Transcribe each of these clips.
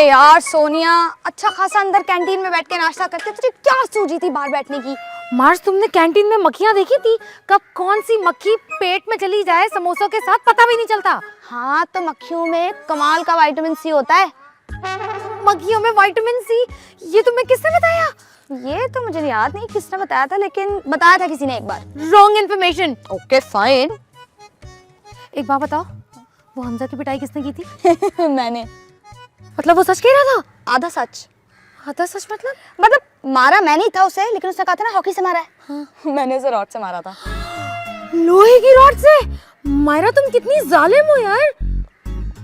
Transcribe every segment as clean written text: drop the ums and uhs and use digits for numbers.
यार सोनिया, अच्छा खासा अंदर कैंटीन में बैठ के नाश्ता करते, तुझे क्या सूझी थी बाहर बैठने की? मार्च, तुमने कैंटीन में मक्खियाँ देखी थी? कब कौन सी मक्खी पेट में चली जाए समोसों के साथ पता भी नहीं चलता। हाँ तो मक्खियों में कमाल का विटामिन सी होता है। मक्खियों में विटामिन सी? ये तुम्हें किसने बताया? ये तो मुझे याद नहीं किसने बताया था, लेकिन बताया था किसी ने एक बार। Wrong information. Okay fine. एक बात बताओ, वो हमजा की पिटाई किसने की थी? मैंने। मतलब वो सच कह रहा था? आधा सच। आधा सच मतलब? मतलब मारा मैं नहीं था उसे, लेकिन उसने कहा था ना हॉकी से मारा है। हाँ। मैंने उसे रॉड से मारा था। लोहे की रॉड से? मायरा तुम कितनी जालिम हो यार।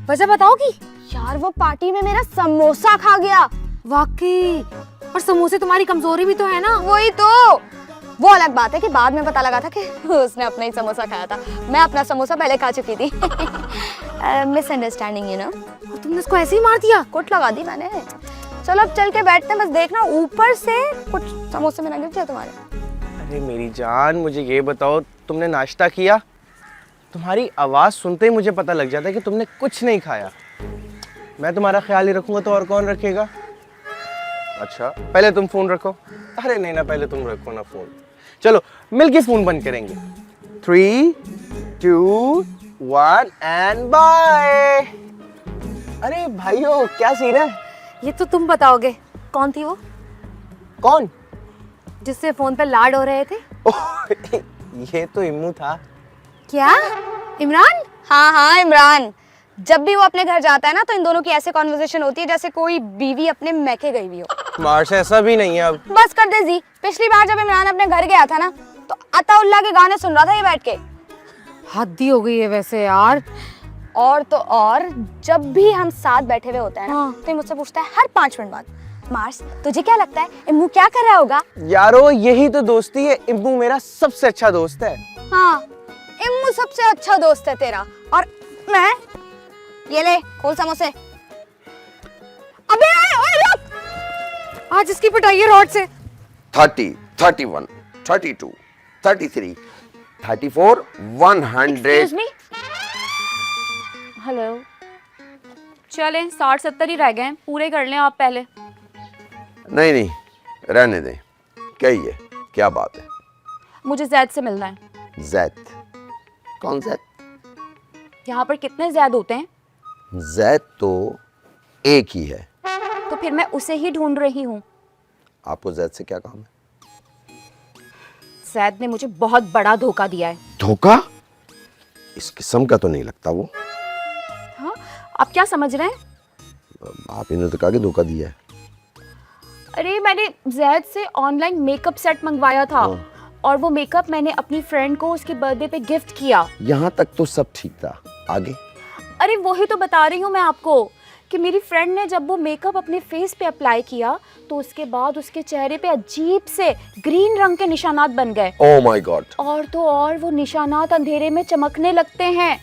वजह बताओगी? यार वो पार्टी में मेरा समोसा खा गया। वाकई। और समोसे तुम्हारी कमजोरी भी तो है ना। वही तो। वो अलग बात है कि बाद में पता लगा था कि उसने अपना ही समोसा खाया था। मैं अपना समोसा पहले खा चुकी थी। Misunderstanding, you know. और तुमने उसको ऐसे ही मार दिया? कुट लगा दी मैंने। चलो अब चल के बैठते हैं, बस देखना ऊपर से कुछ समोसे में ना गिर जाए तुम्हारे। अरे मेरी जान, मुझे ये बताओ, तुमने नाश्ता किया? तुम्हारी आवाज़ सुनते ही मुझे पता लग जाता है कि तुमने कुछ नहीं खाया। मैं तुम्हारा ख्याल ही रखूंगा तो और कौन रखेगा? अच्छा पहले तुम फ़ोन रखो। अरे नहीं ना, पहले तुम रखो ना फ़ोन। चलो मिलके फ़ोन बंद करेंगे। 3, 2, 1 एंड बाय। अरे भाइयों, क्या सीन है? ये तो तुम बताओगे। कौन थी वो? कौन? जिससे फोन पे लाड हो रहे थे? ओह, ये तो इम्मू था। क्या? इमरान? हाँ हाँ इमरान। जब भी वो अपने घर जाता है ना, तो इन दोनों की ऐसे कॉन्वर्सेशन होती है जैसे कोई बीवी अपने मैके गई हुई हो। मार्श, ऐसा भी नहीं है अब। बस कर दे जी। पिछली बार जब इमरान अपने घर गया था ना, तो अताउल्लाह के गाने सुन रहा था ये बैठ के। हद ही हो गई है वैसे यार। और तो और, जब भी हम साथ बैठे हुए होते हैं ना, हाँ। तो ये मुझसे पूछता है हर 5 मिनट बाद, मार्स तुझे क्या लगता है इम्मू क्या कर रहा होगा? यारो यही तो दोस्ती है। इम्मू मेरा सबसे अच्छा दोस्त है। हाँ, इम्मू सबसे अच्छा दोस्त है तेरा। और मैं, ये ले खोल समोसे। अबे ओए रुक। आज इसकी पिटाई है रॉड से। 30, 31, 32, 33, 34, 100। Excuse me. हेलो। चलें 60-70 ही रह गए हैं, पूरे कर लें आप पहले। नहीं नहीं, रहने दें। क्या ये, क्या बात है? मुझे जैद से मिलना है। जैद? कौन जैद? यहाँ पर कितने जैद होते हैं? जैद तो एक ही है। तो फिर मैं उसे ही ढूंढ रही हूँ। आपको जैद से क्या काम है? जैद ने मुझे बहुत बड़ा धोखा दिया है। धोखा? इस किस्म का तो नहीं लगता वो। हाँ, आप क्या समझ रहे हैं? आप इन्होंने तो कहा कि धोखा दिया है। अरे मैंने जैद से ऑनलाइन मेकअप सेट मंगवाया था, और वो मेकअप मैंने अपनी फ्रेंड को उसके बर्थडे पे गिफ्ट किया। यहाँ तक तो सब ठीक था, आगे? अरे वही तो बता रही हूँ मैं आपको कि मेरी फ्रेंड ने जब वो मेकअप अपने फेस पे अप्लाई किया, तो उसके बाद उसके चेहरे पे अजीब से ग्रीन रंग के निशानात बन गए। Oh my God. और तो और वो निशानात अंधेरे में चमकने लगते हैं।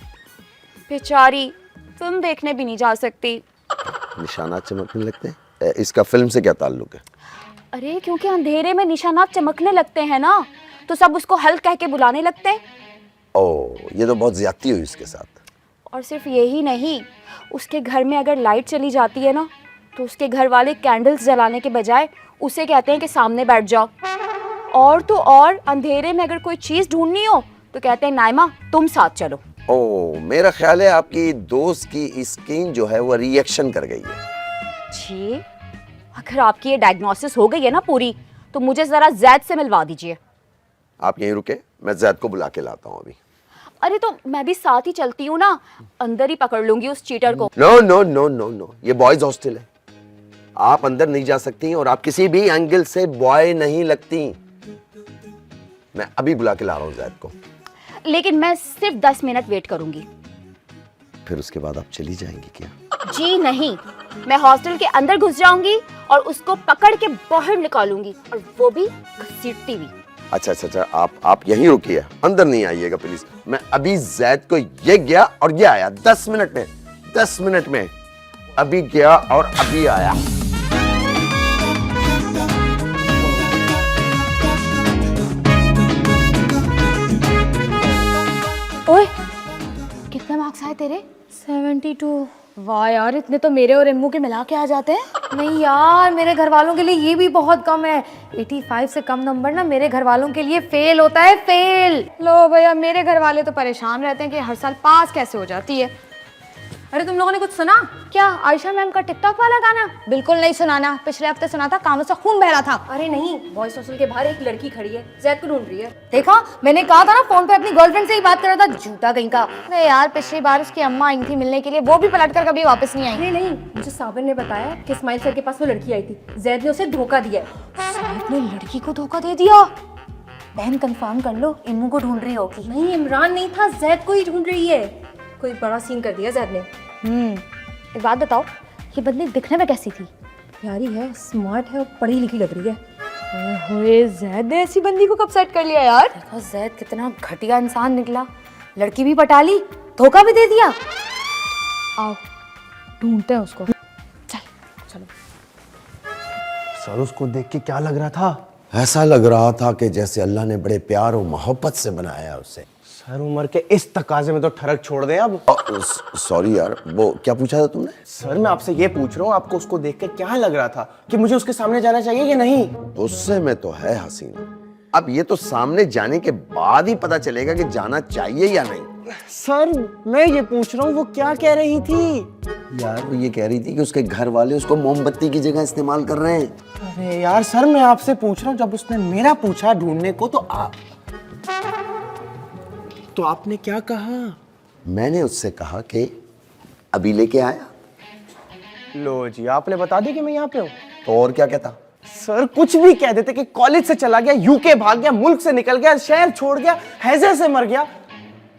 बेचारी फिल्म देखने भी नहीं जा सकती। निशानात चमकने लगते हैं? इसका फिल्म से क्या ताल्लुक है? अरे क्योंकि अंधेरे में निशानात चमकने लगते हैं ना, तो सब उसको हल्क कह के बुलाने लगते हैं। ओह, ये तो बहुत ज्यादती हुई इसके साथ। और सिर्फ यही नहीं, उसके घर में अगर लाइट चली जाती है ना, तो उसके घर वाले कैंडल्स जलाने के बजाय उसे कहते हैं कि सामने बैठ जाओ। और तो और अंधेरे में अगर कोई चीज़ ढूंढनी हो तो कहते हैं नाइमा तुम साथ चलो। ओह, मेरा ख्याल है आपकी दोस्त की स्किन जो है वो रिएक्शन कर गई है। जी, अगर आपकी ये डायग्नोसिस हो गई है ना पूरी, तो मुझे ज़रा जैद से मिलवा दीजिए। आप यहीं रुके, मैं जैद को बुला के लाता हूँ अभी। अरे तो मैं भी साथ ही चलती हूँ ना, अंदर ही पकड़ लूंगी उस चीटर को। No no no no no, ये बॉयज हॉस्टल है। आप अंदर नहीं जा सकती और आप किसी भी एंगल से बॉय नहीं लगती। मैं अभी बुला के ला रहा हूँ जैद को। लेकिन मैं सिर्फ 10 मिनट वेट करूंगी। फिर उसके बाद आप चली जाएंगी क्या? जी नहीं, मैं हॉस्टल के अंदर घुस जाऊंगी और उसको पकड़ के बाहर निकालूंगी, और वो भी घसीटती हुई। अच्छा अच्छा अच्छा, आप यहीं रुकिए, अंदर नहीं आइएगा प्लीज। मैं अभी जैद को ये गया और ये आया 10 मिनट में। 10 मिनट में अभी गया और अभी आया। ओए, कितने मार्क्स आए तेरे? 72। वाह यार, इतने तो मेरे और इम्मू के मिला के आ जाते हैं। नहीं यार, मेरे घर वालों के लिए ये भी बहुत कम है। 85 से कम नंबर ना मेरे घर वालों के लिए फेल होता है, फेल। लो भैया, मेरे घर वाले तो परेशान रहते हैं कि हर साल पास कैसे हो जाती है। अरे तुम लोगों ने कुछ सुना? क्या आयशा मैम का टिकटॉक वाला गाना? बिल्कुल नहीं सुनाना, पिछले हफ्ते सुना था, कानों से खून बह रहा था। अरे नहीं, बॉयज हॉस्टल के बाहर एक लड़की खड़ी है, जैद को ढूंढ रही है। देखा, मैंने कहा था ना, फोन पे अपनी गर्लफ्रेंड से ही बात कर रहा था, झूठा कहीं का। अरे यार, पिछली बार उसकी अम्मा आई थी मिलने के लिए, वो भी पलटकर कभी वापस नहीं आई। नहीं नहीं, मुझे साबिर ने बताया कि इस्माइल सर के पास वो लड़की आई थी, जैद ने उसे धोखा दिया है। साहिब ने लड़की को धोखा दे दिया? बहन कंफर्म कर लो, इम्मू को ढूंढ रही होगी। नहीं, इमरान नहीं था, जैद को ही ढूंढ रही है। कोई बड़ा सीन कर दिया जैद ने। एक बात बताओ, ये बंदी दिखने में कैसी थी? प्यारी है, स्मार्ट है और पढ़ी लिखी लग रही है। ओए, जैद ने ऐसी बंदी को कब सेट कर लिया यार? देखो जैद कितना घटिया इंसान निकला, लड़की भी पटा ली, धोखा भी दे दिया। आओ ढूंढते हैं उसको। सर उसको देख के क्या लग रहा था? ऐसा लग रहा था कि जैसे अल्लाह ने बड़े प्यार और मोहब्बत से बनाया उसे। सर उम्र के इस तकाजे में तो ठरक छोड़ दें अब। सॉरी यार, वो क्या पूछा था तुमने? सर मैं आपसे ये पूछ रहा हूँ, आपको उसको देख के क्या लग रहा था कि मुझे उसके सामने जाना चाहिए या नहीं? गुस्से में तो है हसीना, अब ये तो सामने जाने के बाद ही पता चलेगा कि जाना चाहिए या नहीं। सर मैं ये पूछ रहा हूँ, वो क्या कह रही थी? यार वो ये कह रही थी कि उसके घर वाले उसको मोमबत्ती की जगह इस्तेमाल कर रहे हैं। अरे यार सर, मैं आपसे पूछ रहा हूँ, जब उसने मेरा पूछा ढूंढने को तो आपने क्या कहा? मैंने उससे कहा कि अभी लेके आया। लो जी, आपने बता दिया कि मैं यहाँ पे हूँ। तो और क्या कहता? सर कुछ भी कह देते कि कॉलेज से चला गया, यूके भाग गया, मुल्क से निकल गया, शहर छोड़ गया, हैजे से मर गया।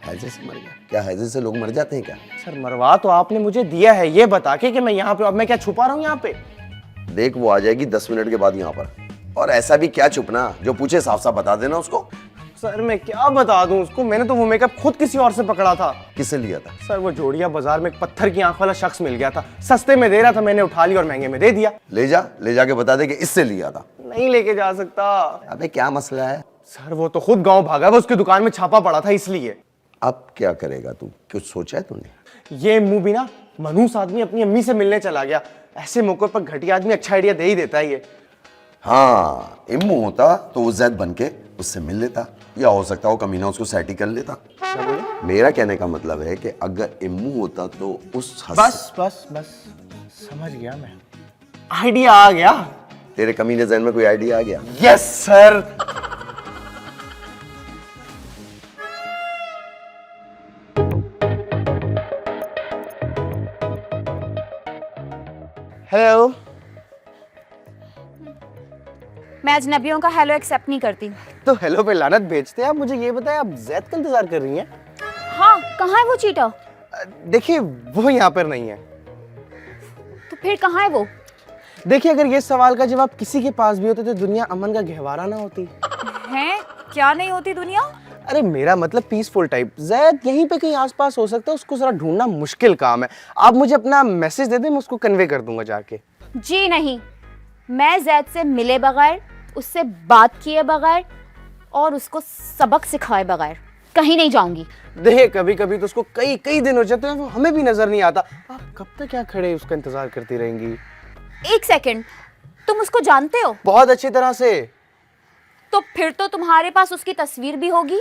हैजे से मर गया? क्या हैजे से लोग मर जाते हैं क्या? सर मरवा तो आपने मुझे दिया है ये बता के कि मैं यहाँ पे, अब मैं क्या छुपा रहा हूँ यहाँ पे? देख वो आ जाएगी 10 मिनट के बाद यहाँ पर, और ऐसा भी क्या छुपना, जो पूछे साफ साफ बता देना उसको। सर मैं क्या बता दूं उसको, मैंने तो वो मेकअप खुद किसी और से पकड़ा था। किससे लिया था? सर वो जोड़िया बाजार में एक पत्थर की आंख वाला शख्स मिल गया था, सस्ते में दे रहा था, मैंने उठा लिया और महंगे में दे दिया। ले जाके बता दे कि इससे लिया था। नहीं लेके जा सकता। अबे क्या मसला है? सर वो तो खुद गांव भागा, वो उसकी दुकान में छापा पड़ा था इसलिए। अब क्या करेगा तू, कुछ सोचा है तूने? ये मुंह भी ना मनूस आदमी अपनी अम्मी से मिलने चला गया, ऐसे मौके पर घटिया आदमी अच्छा आइडिया दे ही देता है ये। हाँ, इम्मू होता तो वो जैद बन के उससे मिल लेता, या हो सकता हो कमीना उसको सेट ही कर लेता। मेरा कहने का मतलब है कि अगर इम्मू होता तो उस बस समझ गया मैं, आइडिया आ गया। तेरे कमीने ज़हन में कोई आइडिया आ गया? Yes sir. हेलो। मैं अजनबियों का हेलो एक्सेप्ट नहीं करती। तो हेलो पे लानत भेजते हैं आप। मुझे ये बताएं, आप जैद का इंतजार कर रही हैं? हाँ, कहाँ है वो चीटर? देखिए वो यहाँ पर नहीं है। तो फिर कहाँ है वो? देखिए अगर ये सवाल का जवाब किसी के पास भी होता तो दुनिया अमन का गहवारा ना होती। हैं? क्या नहीं होती दुनिया? अरे मेरा मतलब पीसफुल टाइप। जैद यहीं पे कहीं आसपास हो सकता है, उसको जरा ढूंढना मुश्किल काम है। आप मुझे अपना मैसेज दे दें, मैं उसको कन्वे कर दूंगा जाके। जी नहीं, मैं जैद से मिले बगैर, उससे बात किए बगैर और उसको सबक सिखाए बगैर कहीं नहीं जाऊंगी। देखिए कभी कभी तो उसको कई दिन हो जाते हैं, वो हमें भी नजर नहीं आता। आप कब तक यहाँ खड़े उसका इंतजार करती रहेंगी? एक सेकंड, तुम उसको जानते हो? बहुत अच्छी तरह से। तो फिर तो तुम्हारे पास उसकी तस्वीर भी होगी।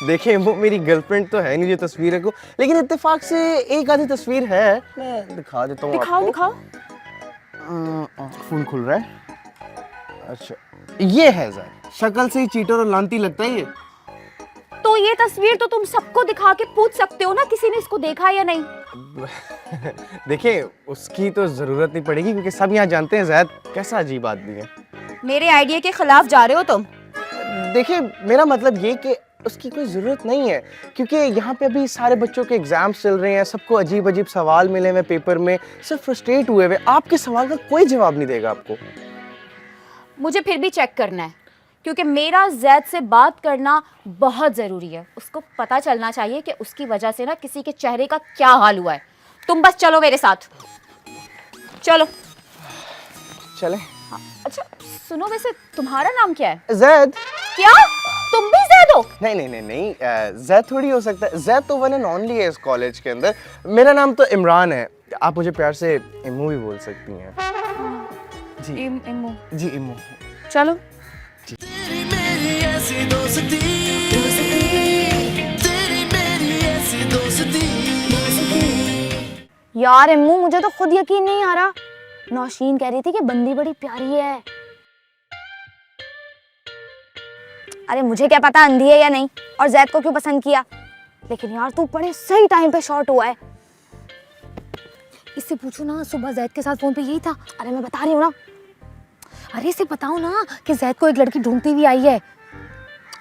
देखिए वो मेरी गर्लफ्रेंड तो है नहीं जो तस्वीर को, लेकिन इत्तेफाक से एक आधी तस्वीर है, मैं दिखा देता हूँ आपको। दिखाओ। फोन खुल रहा है। अच्छा ये है जैद, शक्ल से ही चीटर और लांती लगता है ये। तो ये तस्वीर तो तुम सबको दिखा के पूछ सकते हो ना, किसी ने इसको देखा या नहीं? देखिए उसकी तो जरूरत नहीं पड़ेगी क्योंकि सब यहाँ जानते हैं जैद कैसा अजीब आदमी है। मेरे आइडिया के खिलाफ जा रहे हो तुम। देखिए मेरा मतलब ये कि उसकी कोई ज़रूरत नहीं है, क्योंकि यहाँ पे अभी सारे बच्चों के एग्जाम्स चल रहे हैं, सबको अजीब अजीब सवाल मिले हुए पेपर में, सब फ्रस्ट्रेट हुए हुए। आपके सवाल का कोई जवाब नहीं देगा आपको। मुझे फिर भी चेक करना है, क्योंकि मेरा जैद से बात करना बहुत ज़रूरी है। उसको पता चलना चाहिए कि उसकी वजह से ना किसी के चेहरे का क्या हाल हुआ है। तुम बस चलो मेरे साथ, चलो। चले। अच्छा सुनो, वैसे तुम्हारा नाम क्या है? जैद। क्या तुम भी जैद हो? नहीं नहीं नहीं नहीं, जैद थोड़ी हो सकता है। जैद तो वन एंड ओनली है इस कॉलेज के अंदर। मेरा नाम तो इमरान है, आप मुझे प्यार से इमू भी बोल सकती हैं। जी इम्मू। जी इमू। चलो। यार इम्मू, मुझे तो खुद यकीन नहीं आ रहा। नौशीन कह रही थी कि बंदी बड़ी प्यारी है। अरे मुझे क्या पता अंधी है या नहीं, और जैद को क्यों पसंद किया। लेकिन यार तू बड़े सही टाइम पे शॉर्ट हुआ है। इससे पूछो ना, सुबह जैद के साथ फोन पे यही था। अरे मैं बता रही हूँ ना। अरे इसे बताओ ना कि जैद को एक लड़की ढूंढती हुई आई है।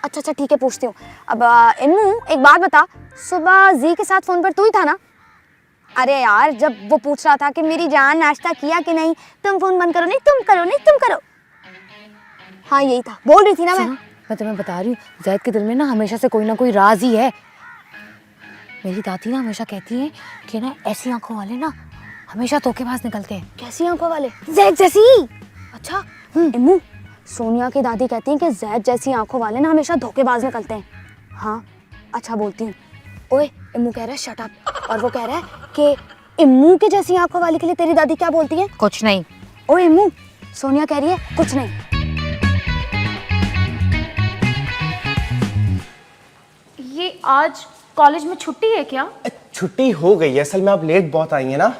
अच्छा अच्छा ठीक है, पूछती हूँ। अब इन्नू एक बात बता, सुबह जी के साथ फोन पर तू ही था ना? अरे यार जब वो पूछ रहा था कि मेरी जान नाश्ता किया कि नहीं, तुम फोन बंद करो, नहीं तुम करो, नहीं तुम करो। हाँ यही था, बोल रही थी ना मैं तुम्हें बता रही हूँ, जैद के दिल में ना हमेशा से कोई ना कोई राज ही है। मेरी दादी ना हमेशा कहती है कि ना ऐसी आंखों वाले ना हमेशा धोखेबाज निकलते हैं। कैसी आंखों वाले? जैद जैसी। अच्छा इम्मू, सोनिया की दादी कहती हैं कि जैद जैसी आंखों वाले ना हमेशा धोखेबाज निकलते हैं। हाँ अच्छा बोलती हूँ। ओए इम्मू कह रहा है शट अप, और वो कह रहा है कि इम्मू के जैसी आंखों वाली के लिए तेरी दादी क्या बोलती है? कुछ नहीं। ओए इम्मू, सोनिया कह रही है कुछ नहीं। ये आज कॉलेज में छुट्टी है क्या? छुट्टी हो गई है, असल में आप लेट बहुत आई हैं ना।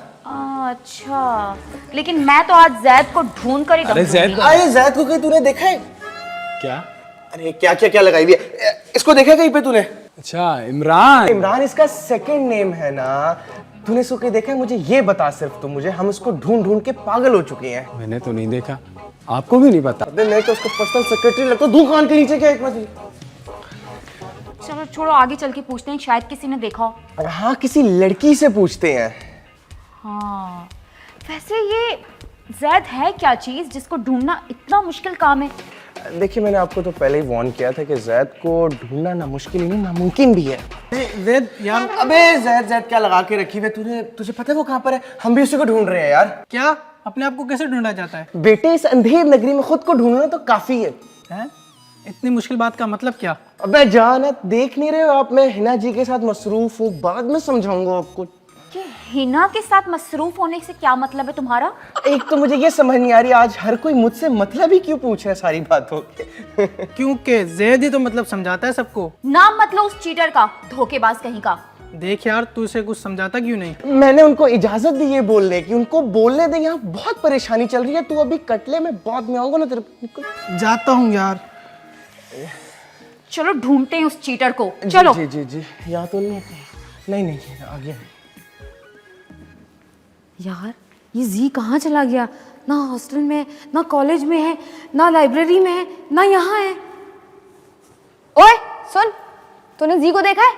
अच्छा, लेकिन मैं तो आज जैद को ढूंढ कर ही अरे जैद को कहीं तूने देखा है क्या? अरे क्या क्या क्या लगाई हुई है, इसको देखा कहीं पे तूने? अच्छा इमरान। इमरान इसका सेकंड नेम है ना। तूने इसको कहीं देखा है? मुझे ये बता सिर्फ तू मुझे, हम इसको ढूंढ ढूंढ के पागल हो चुके हैं। मैंने तो नहीं देखा, आपको भी नहीं पता? अबे मैं तो उसको पर्सनल सेक्रेटरी लगता हूँ, दुकान के नीचे क्या एक बजे। चलो छोड़ो, आगे चल के पूछते हैं, शायद किसी ने देखा हो। हाँ किसी लड़की से पूछते हैं। हाँ वैसे ये जैद है क्या चीज जिसको ढूंढना इतना मुश्किल काम है? देखिए मैंने आपको तो पहले ही वार्न किया था कि जैद को ढूंढना ना मुश्किल ही नहीं नामुमकिन भी है। जैद यार। अबे जैद जैद क्या लगा के रखी हुई तूने? तुझे पता है वो कहाँ पर है? हम भी उसी को ढूंढ रहे हैं यार। क्या अपने आप को कैसे ढूंढा जाता है? बेटे इस अंधेर नगरी में खुद को ढूंढना तो काफी है। हैं? इतनी मुश्किल बात का मतलब क्या? अबे जान देख नहीं रहे हो आप, मैं हिना जी के साथ मसरूफ हूँ, बाद में समझाऊंगा आपको। कि हिना के साथ मसरूफ होने से क्या मतलब है तुम्हारा? एक तो मुझे ये समझ नहीं आ रही आज हर कोई मुझसे मतलब ही क्यों पूछ रहा है सारी बातों के। क्योंकि जैद ही तो मतलब समझाता है सबको। नाम मतलब उस चीटर का, धोखेबाज कहीं का। देख यार तू उसे कुछ समझाता क्यों नहीं? मैंने उनको इजाजत दी है बोलने की, उनको बोलने दे, यहाँ बहुत परेशानी चल रही है। तू अभी कट ले, मैं बाद में आऊंगा ना तेरे। जाता हूँ यार। चलो ढूंढते हैं उस चीटर को, चलो। जी जी जी यहाँ तो नहीं नहीं आ गया। यार ये जी कहाँ चला गया? ना हॉस्टल में, ना कॉलेज में है, ना लाइब्रेरी में है, ना यहाँ है। ओए सुन, तूने जी को देखा है?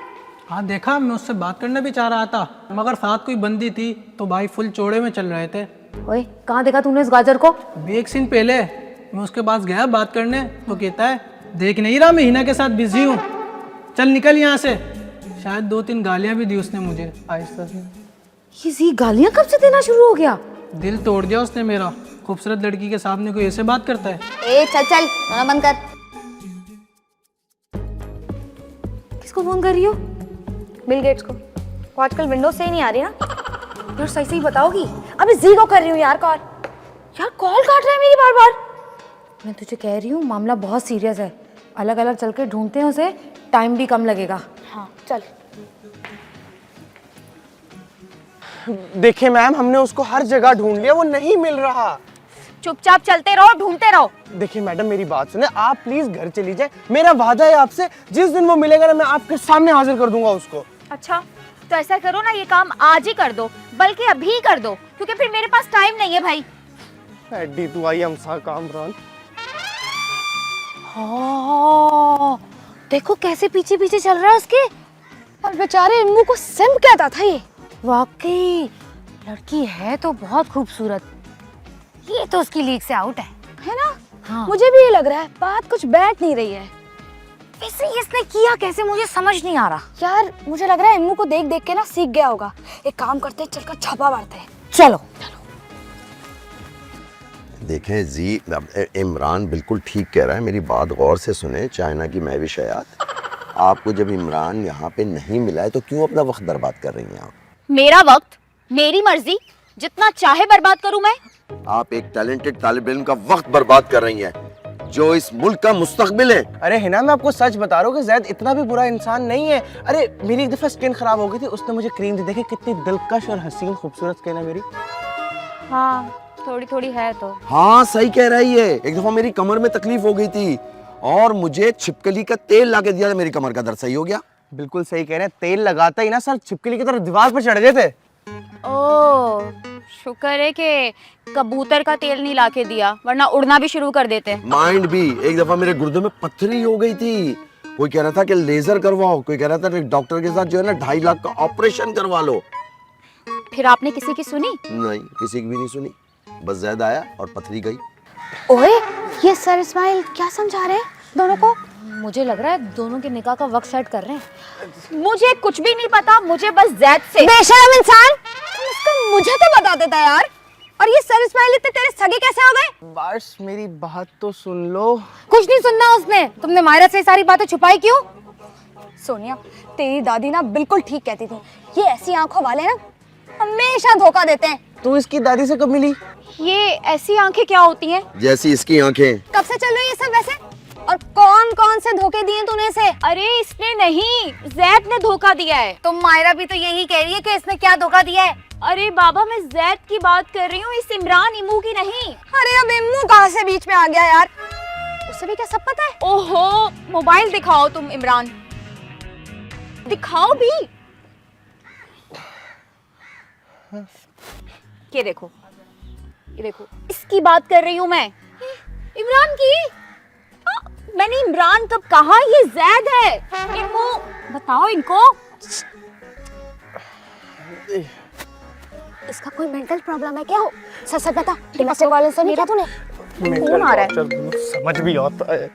हाँ देखा, मैं उससे बात करना भी चाह रहा था, मगर साथ कोई बंदी थी तो भाई फुल चौड़े में चल रहे थे। ओए कहाँ देखा तूने इस गाजर को? अभी एक सीन पहले मैं उसके पास गया बात करने, तो कहता है देख नहीं रहा मैं हिना के साथ बिजी हूँ, चल निकल यहाँ से। शायद 2-3 गालियाँ भी दी उसने मुझे आहिस्ता से। ये जी गालियाँ कब से देना शुरू हो गया? दिल तोड़ दिया उसने मेरा। खूबसूरत लड़की के सामने कोई ऐसे बात करता है? ए चल चल रोना बंद कर। किसको फोन कर रही हो? बिल गेट्स को। वो आजकल विंडोज से ही नहीं आ रही ना। यार सही सही बताओगी? अबे जी को कर रही हूँ यार कॉल। यार कॉल काट रहा है मेरी बार बार। मैं तुझे कह रही हूँ मामला बहुत सीरियस है, अलग अलग चल के ढूंढते हैं उसे, टाइम भी कम लगेगा। हाँ चल। देखिए मैम, हमने उसको हर जगह ढूंढ लिया, वो नहीं मिल रहा। चुपचाप चलते रहो, ढूंढते रहो। देखिए मैडम मेरी बात सुने, आप प्लीज घर चली जाए। मेरा वादा है आपसे, जिस दिन वो मिलेगा ना मैं आपके सामने हाजिर कर दूंगा उसको। अच्छा तो ऐसा करो ना, ये काम आज ही कर दो, बल्कि अभी ही कर दो, क्योंकि फिर मेरे पास टाइम नहीं है भाई। एडी तू आई हमसा कामरान। हाँ देखो कैसे पीछे पीछे चल रहा है उसके, और बेचारे इम्मू को सिम कहता था ये। वाकई लड़की है तो बहुत खूबसूरत, ये तो उसकी लीग से आउट है ना? हाँ। मुझे भी ये लग रहा है, बात कुछ बैठ नहीं रही है। वैसे इसने किया कैसे मुझे समझ नहीं आ रहा। यार मुझे लग रहा है इम्मू को देख देख के ना सीख गया होगा। एक काम करते हैं, चलकर छापा मारते हैं। चलो देखें जी, इमरान बिल्कुल ठीक कह रहा है, मेरी बात गौर से सुने, चाइना की मैं भी शयात। आपको जब इमरान यहाँ पे नहीं मिला है तो क्यों अपना वक्त बर्बाद कर रही हैं आप? मेरा वक्त, मेरी मर्जी, जितना चाहे बर्बाद करूं मैं। आप एक टैलेंटेड तालिब इल्म का वक्त बर्बाद कर रही हैं जो इस मुल्क का मुस्तकबिल है। अरे हिना, मैं आपको सच बता रहा हूँ कि जैद इतना भी बुरा इंसान नहीं है। अरे मेरी एक दफा स्किन खराब हो गई थी, उसने मुझे क्रीम दी, देखी कितनी दिलकश और हसीन खूबसूरत स्किन है मेरी। हाँ थोड़ी थोड़ी है तो। हाँ सही कह रही है। एक दफा मेरी कमर में तकलीफ हो गई थी और मुझे छिपकली का तेल ला के दिया था, मेरी कमर का दर्द सही हो गया। बिल्कुल सही कह रहे हैं, तेल लगाता ही ना सर छिपकली की तरह दीवार पर चढ़ गए थे। ओह शुक्र है कि कबूतर का तेल नहीं लाके दिया, वरना उड़ना भी शुरू कर देते। माइंड भी। एक दफा मेरे गुर्दे में पत्थरी हो गई थी, कोई कह रहा था कि लेजर करवाओ, कोई कह रहा था डॉक्टर के साथ जो है ना 2.5 लाख का ऑपरेशन करवा लो। फिर आपने किसी की सुनी? नहीं, किसी की भी नहीं सुनी, बस जैद आया और पथरी गई। ओए, ये सर इस्माइल क्या समझा रहे हैं दोनों को? मुझे लग रहा है दोनों के निकाह का वक्त सेट कर रहे हैं। मुझे कुछ भी नहीं पता, मुझे बस जैद से। बेशरम इंसान, तुम इसको मुझे तो बता देता यार। और ये सर इस्माइल इतने तेरे सगे कैसे हो गए? बस मेरी बात तो सुन लो। कुछ नहीं सुनना उसने। तुमने मायरा से सारी बातें छुपाई क्यों? सोनिया, तेरी दादी ना बिल्कुल ठीक कहती थी, ये ऐसी आंखों वाले ना हमेशा धोखा देते हैं। तू इसकी दादी से कब मिली? ये ऐसी आंखें क्या होती हैं? जैसी इसकी आंखें। कब से चल रही है सब वैसे? और कौन कौन से धोखे दिए तूने इसे? अरे इसने नहीं, जैद ने धोखा दिया है। तो मायरा भी तो यही कह रही है कि इसने क्या धोखा दिया है। अरे बाबा, मैं जैद की बात कर रही हूँ, इस इमरान इमू की नहीं। अरे अब इम्मू कहाँ से बीच में आ गया यार? उसे भी क्या सब पता है? ओहो, मोबाइल दिखाओ तुम इमरान, दिखाओ भी। ये देखो, ये देखो, इसकी बात कर रही हूँ मैं, इमरान की। मैंने इमरान कब कहा? ये जैद है। इम्मू बताओ इनको। इसका कोई मेंटल प्रॉब्लम है क्या? हो सच सच बता, डोमेस्टिक वायलेंस नहीं किया तूने? फोन आ रहा है। समझ भी आता है।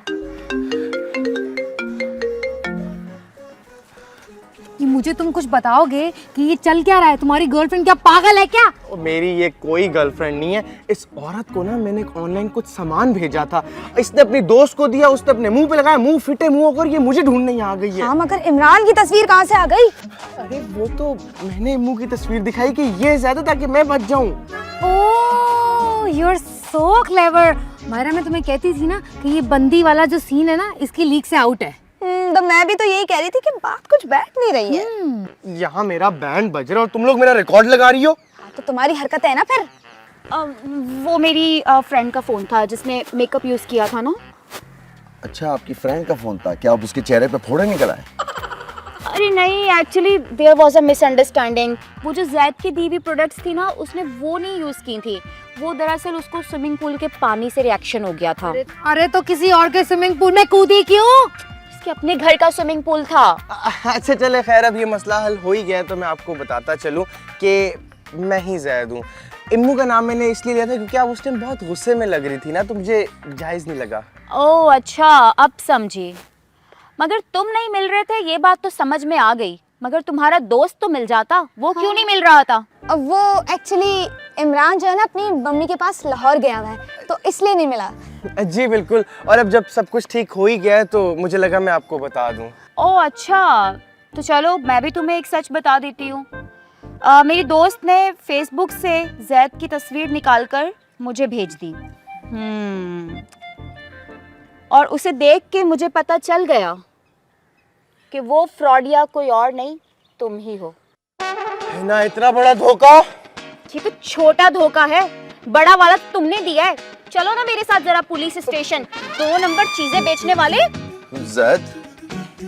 कि मुझे तुम कुछ बताओगे कि ये चल क्या रहा है? तुम्हारी गर्लफ्रेंड क्या पागल है क्या? और मेरी ये कोई गर्लफ्रेंड नहीं है। इस औरत को ना मैंने ऑनलाइन कुछ सामान भेजा था, इसने अपनी दोस्त को दिया, उसने अपने मुंह पे लगाया, मुंह फिटे मुंह होकर ये मुझे ढूंढने यहाँ आ गई है। हाँ, मगर इमरान की तस्वीर कहाँ से आ गई? अरे वो तो मैंने मुंह की तस्वीर दिखाई कि ये ज्यादा ताकि मैं बच जाऊं। Oh, you are so clever. Myra, मैं तुम्हें कहती थी ना कि ये बंदी वाला जो सीन है ना, इसकी लीक से आउट है। तो मैं भी तो यही कह रही थी कि बात कुछ बैठ नहीं रही है। यहाँ मेरा बैंड बज रहा है और तुम लोग मेरा रिकॉर्ड लगा रही हो। तो तुम्हारी हरकत है ना फिर। वो मेरी फ्रेंड का फोन था जिसने मेकअप यूज किया था ना। अच्छा, आपकी फ्रेंड का फोन था क्या? अब उसके चेहरे पे फोड़े निकल आए? अरे नहीं, actually there was a misunderstanding. वो जो जैद की दी हुई प्रोडक्ट्स थी ना, उसने वो नहीं यूज की थी। वो दरअसल उसको स्विमिंग पूल के पानी से रिएक्शन हो गया था। अरे तो किसी और के स्विमिंग पूल में कूदी क्यों? उसके अपने घर का स्विमिंग पूल था। अच्छा चले, खैर अब ये मसला हल हो ही गया तो मैं आपको बताता चलूं कि मैं ही जैद हूँ। इम्मू का नाम मैंने इसलिए लिया था क्योंकि आप उस टाइम बहुत गुस्से में लग रही थी ना, तो मुझे जायज़ नहीं लगा। ओह अच्छा, अब समझी। मगर तुम नहीं मिल रहे थे ये बात तो समझ में आ गई, मगर तुम्हारा दोस्त तो मिल जाता, वो क्यों नहीं मिल रहा था? अब वो एक्चुअली इमरान जो है ना अपनी मम्मी के पास लाहौर गया हुआ है, तो इसलिए नहीं मिला। जी बिल्कुल, और अब जब सब कुछ ठीक हो ही गया है तो मुझे लगा मैं आपको बता दूं। ओह अच्छा, तो चलो मैं भी तुम्हें एक सच बता देती हूँ। मेरी दोस्त ने फेसबुक से जैद की तस्वीर निकालकर मुझे भेज दी। और उसे देख के मुझे पता चल गया कि वो फ्रॉडिया कोई और नहीं, तुम ही हो। ना इतना बड़ा धोखा? ये तो छोटा धोखा है, बड़ा वाला तुमने दिया है। चलो ना मेरे साथ जरा पुलिस स्टेशन, 2 नंबर चीजें बेचने वाले। जैद,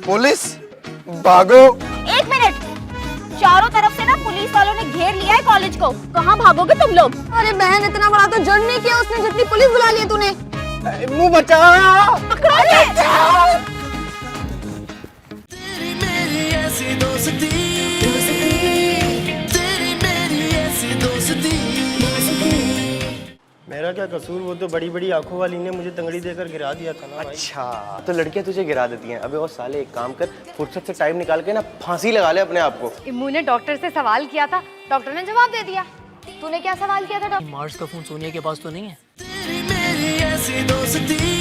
पुलिस, भागो। 1 मिनट, चारों तरफ से ना पुलिस वालों ने घेर लिया है कॉलेज को, कहाँ भागोगे तुम लोग? अरे बहन, इतना बड़ा तो जुर्म नहीं किया उसने जितनी पुलिस बुला ली तूने। मुंह बचा। तेरी मेरी ऐसी दोस्ती, तेरी मेरी ऐसी दोस्ती। मेरा क्या कसूर? वो तो बड़ी बड़ी आंखों वाली ने मुझे तंगड़ी देकर गिरा दिया था ना भाई। अच्छा, तो लड़कियां तुझे गिरा देती हैं। अबे वो साले, एक काम कर, फुर्सत से टाइम निकाल के ना फांसी लगा ले अपने आप को। इम्मू ने डॉक्टर से सवाल किया था, डॉक्टर ने जवाब दे दिया। तूने क्या सवाल किया था डॉक्टर? मार्स का फोन सोनिया के पास तो नहीं है? तेरी मेरी ऐसी दोस्ती।